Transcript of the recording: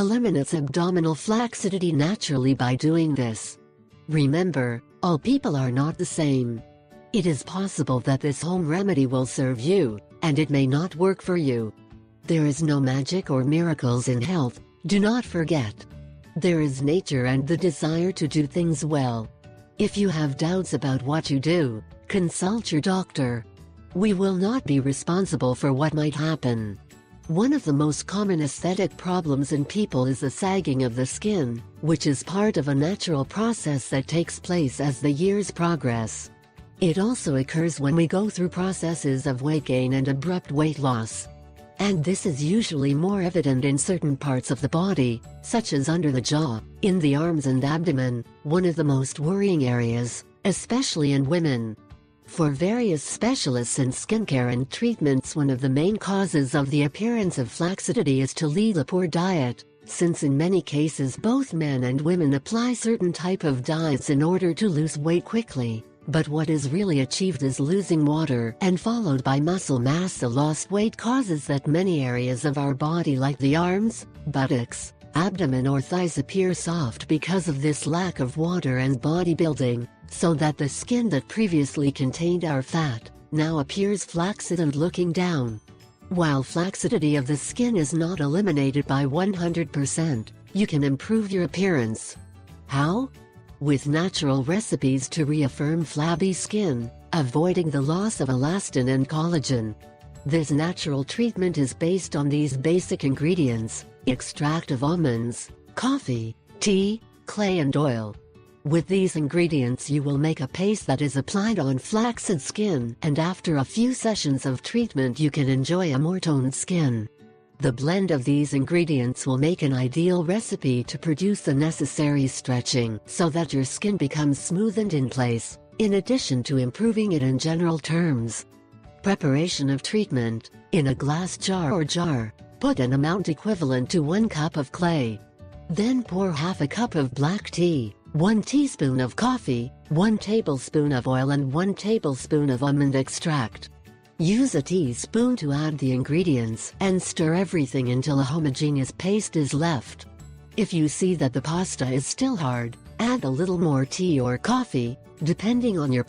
eliminates abdominal flaccidity naturally by doing this. Remember, all people are not the same. It is possible that this home remedy will serve you, and it may not work for you. There is no magic or miracles in health, do not forget. There is nature and the desire to do things well. If you have doubts about what you do, consult your doctor. We will not be responsible for what might happen. One of the most common aesthetic problems in people is the sagging of the skin, which is part of a natural process that takes place as the years progress. It also occurs when we go through processes of weight gain and abrupt weight loss. And this is usually more evident in certain parts of the body, such as under the jaw, in the arms and abdomen, one of the most worrying areas, especially in women. For various specialists in skincare and treatments, one of the main causes of the appearance of flaccidity is to lead a poor diet, since in many cases both men and women apply certain type of diets in order to lose weight quickly. But what is really achieved is losing water and followed by muscle mass. The lost weight causes that many areas of our body like the arms, buttocks, abdomen or thighs appear soft because of this lack of water and bodybuilding, so that the skin that previously contained our fat, now appears flaccid and looking down. While flaccidity of the skin is not eliminated by 100%, you can improve your appearance. How? With natural recipes to reaffirm flabby skin, avoiding the loss of elastin and collagen. This natural treatment is based on these basic ingredients: extract of almonds, coffee, tea, clay and oil. With these ingredients you will make a paste that is applied on flaccid skin, and after a few sessions of treatment you can enjoy a more toned skin. The blend of these ingredients will make an ideal recipe to produce the necessary stretching so that your skin becomes smooth and in place, in addition to improving it in general terms. Preparation of treatment: in a glass jar or jar, put an amount equivalent to 1 cup of clay. Then pour half a cup of black tea, 1 teaspoon of coffee, 1 tablespoon of oil and 1 tablespoon of almond extract. Use a teaspoon to add the ingredients and stir everything until a homogeneous paste is left. If you see that the pasta is still hard, add a little more tea or coffee, depending on your